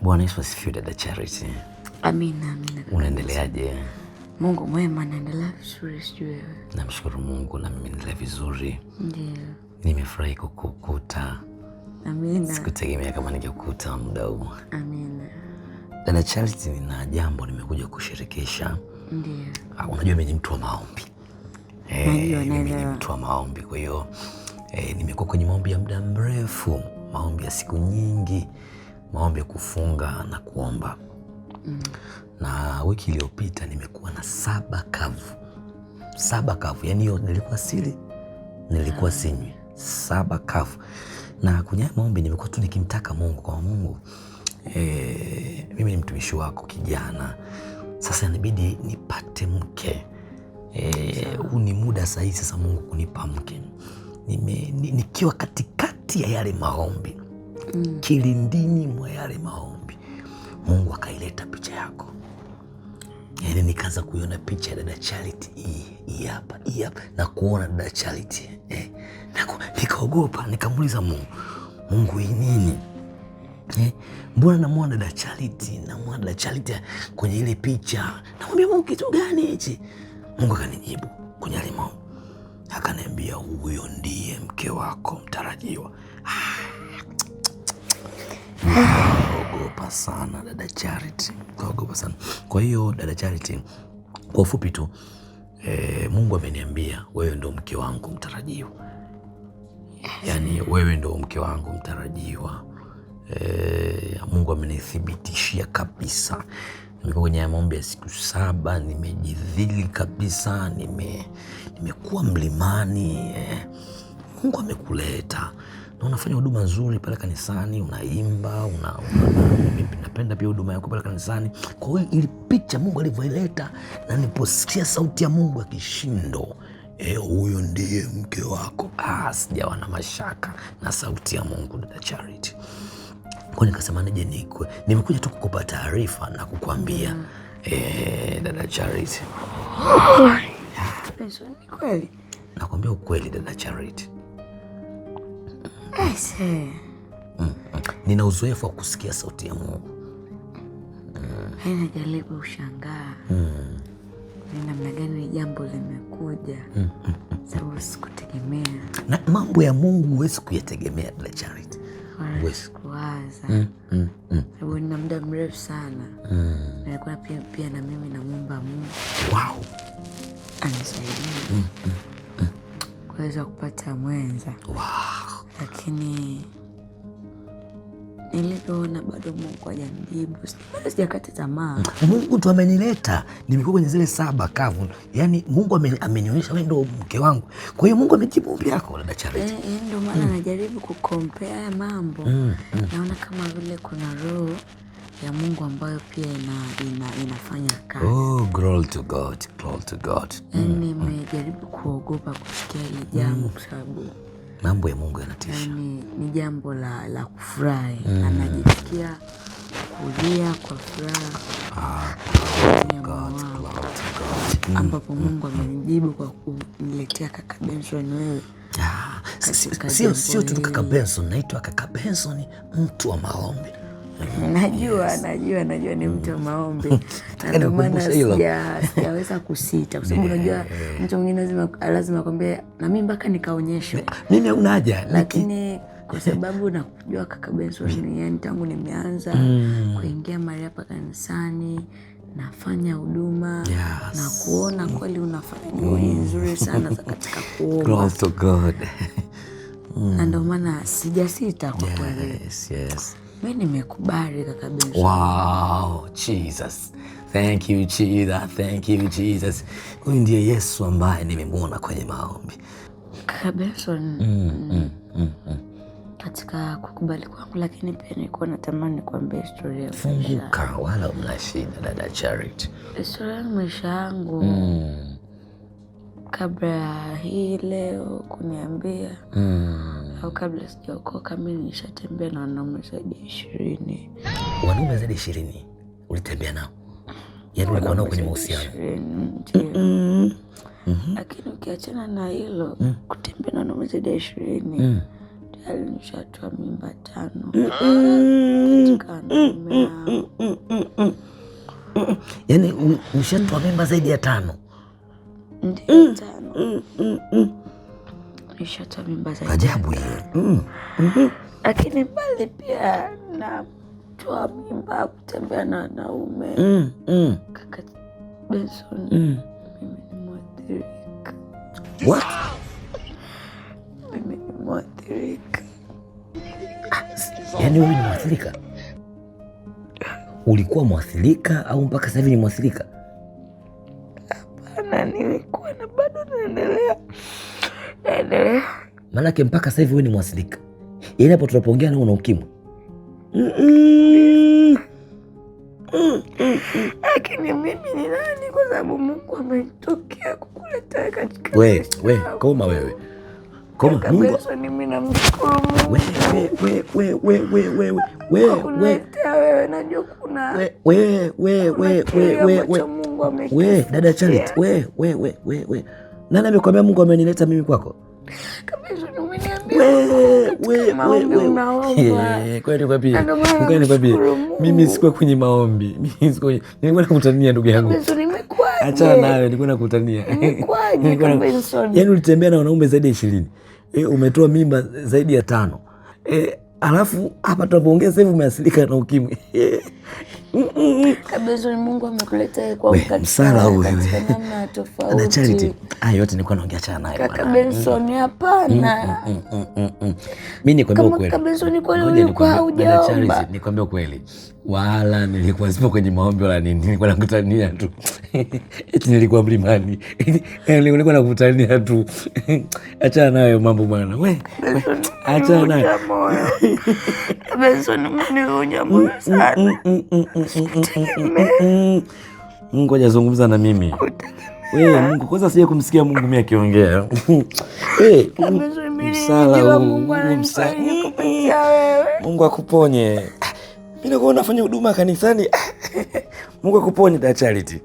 Bwana Yesu asifiwe dada Charity. Amina. Unaendeleaje? Mungu mwema, naendelea vizuri, sijui wewe. Namshukuru Mungu na mimi naendelea vizuri. Ndiyo. Nimefurahi kukukuta. Amina. Sikutegemea kama ningekukuta muda huu. Amina. Dada Charity, nina jambo nimekuja kushirikisha. Ndiyo. Unajua mimi ni mtu wa maombi. Mimi ni mtu wa maombi, kwa hiyo nimekuwa kwenye maombi ya muda mrefu, maombi ya siku nyingi, maombi ya kufunga na kuomba. Na wiki iliyopita nimekuwa na 7 kavu. 7 kavu, yani hiyo nilikuwa sinywi. 7 kavu. Na kwenye maombi nimekuwa tu nikimtaka Mungu, kwa Mungu, mimi ni mtumishi wako kijana. Sasa inabidi nipate mke. Huu ni muda sahihi sasa Mungu kunipa mke. Nikiwa katikati ya yale maombi, kilindini mwa yale maombi, Mungu akaileta picha yako. Yaani nikaanza kuiona picha ya dada Charity hii hapa. Na kuona dada Charity. Nikaogopa, nikamuuliza Mungu hii nini? Mbona namuona dada Charity kwenye ile picha? Namwambia Mungu, kitu gani hichi? Mungu akanijibu kwenye ile maombi. Akaniambia huyo ndiye mke wako mtarajiwa. Ogopa sana dada Charity. Ogopa sana. Kwa hiyo dada Charity, kwa ufupi tu, Mungu ameniambia wewe ndo mke wangu mtarajiwa. Yaani wewe ndo mke wangu mtarajiwa. Mungu amenithibitishia kabisa. Nimekuwa kwenye maombi ya siku 7, nimejidhili kabisa, nimekuwa mlimani. Mungu amekuleta. Na unafanya huduma nzuri pale kanisani, unaimba, napenda pia huduma yako pale kanisani. Kwa hiyo ili picha Mungu alivyoileta, na niliposikia sauti ya Mungu ya kishindo, huyo ndiye mke wako, sijawa na mashaka na sauti ya Mungu dada Charity. Kwa nikasema nije nimekuja tu kukupa taarifa na kukuambia dada Charity. Ni kweli? Nakwambia ukweli dada Charity. Nina uzoefu wa kusikia sauti ya Mungu. Najaribu ushangaa. Ni namna gani jambo limekuja. Sababu sikutegemea. Na mambo ya Mungu huwezi kuyategemea dada Charity. Huwezi kuwaza. Sababu nina muda mrefu sana. Nilikuwa pia na mimi namuomba Mungu. Wow. Anisaidie. Kuweza kupata mwenza. Wow. Lakini nilipoona bado Mungu hajanijibu, sijakata tamaa. Mungu tu amenileta. Nimekuwa kwenye zile 7 kavu. Yaani Mungu amenionyesha wewe ndio mke wangu. Kwa hiyo Mungu amejibu ombi lako dada Charity. Ndio maana najaribu kucompare mambo. Naona kama vile kuna roho ya Mungu ambayo pia inafanya kazi. Glory to God. Glory to God. Nimejaribu kuogopa kusikia hili jambo kwa sababu mambo ya Mungu yanatisha. Ni jambo la kufurahi. Anajisikia kulia kwa furaha. God. Ambapo Mungu amenijibu kwa kuniletea kaka Benson wewe. Sio tu kaka Benson, naitwa kaka Benson, mtu wa maombi. Najua ni mtu wa maombi. Ndio maana sijaweza kusita, kwa sababu unajua mtu mwingine lazima akwambie na mimi mpaka nikaonyeshwe. Mimi hauna haja. Lakini kwa sababu nakujua kaka Benson, yani tangu nimeanza kuingia mahali hapa kanisani, nafanya huduma, na kuona kweli unafanya juhudi nzuri sana katika kuomba. Glory to God. Na ndio maana sijasita kwa kweli. Yes. Mimi nimekubali kaka Benson. Wow, Jesus. Thank you Jesus. Huyu ndiye Yesu ambaye nimemwona kwenye maombi. Kaka Benson. Katika kukubali kwangu, lakini pia nilikuwa natamani kuambia historia ya funguka, wala una shida dada Charity. Historia ya maisha yangu. Kabla ya hii leo kuniambia, au kabla sijaokoka, mimi nishatembea na wanaume zaidi ya 20. Wanaume zaidi ya 20 ulitembea nao? Yaani ulikuwa nao kwenye mahusiano? Lakini ukiachana na hilo, kutembea na wanaume zaidi ya 20 tayari nishatoa mimba 5 katika wanaume hao. Yaani nishatoa mimba zaidi ya 5? Ndio 5. Nishatoa mimba zaidi. Ajabu hiyo. Lakini bali pia natoa mimba kutembea na wanaume. Kaka Benson, mimi ni mwathirika. What? Mimi ni mwathirika. Yaani wewe ni mwathirika? Ulikuwa mwathirika au mpaka sasa hivi ni mwathirika? Hapana, nilikuwa na bado naendelea. Maanake mpaka sasa hivi wewe ni mwathirika. Yaani hapo tunapoongea na una ukimwi. Lakini mimi ni nani? Kwa sababu Mungu amenitokea kukuleta katika wewe koma wewe. Koma Mungu. Mimi namshukuru Mungu. Wewe najua kuna wewe dada Charity, wewe nani amekwambia Mungu amenileta mimi kwako? Kabisa umeniambia maombi unaomba. Kweli nikwambie mimi sikuwa kwenye maombi. Mimi sikuwa, nilikuwa nakutania ndugu yangu. Acha nawe, nilikuwa nakutania. Yaani ulitembea na wanaume zaidi ya 20. Umetoa mimba zaidi ya 5. Alafu hapa tunapoongea sasa hivi umeasilika na ukimwi. Kabisa Mungu amekuleta kwa msala huyu. namna tofauti. Na Charity, haya yote nilikuwa naongea chana naye bwana. Kaka Benson, hapana. Mimi nikwambia ukweli. Kaka Benson, kwani ulikuwa hujaomba? Nikwambia ukweli. Wala nilikuwa sipo kwenye maombi wala nini. Nilikuwa nakutania tu. Eti nilikuwa mlimani. Nilikuwa nakutania tu. Acha nayo mambo bwana. Wewe. Acha nayo. Benson, mniunya moyo sana. Mungu hajazungumza na mimi. Wewe Mungu kwanza sija kumsikia Mungu mimi akiongea. Msala Mungu Mungu akuponye. Mimi nakuwa nafanya huduma kanisani. Mungu akuponye da Charity.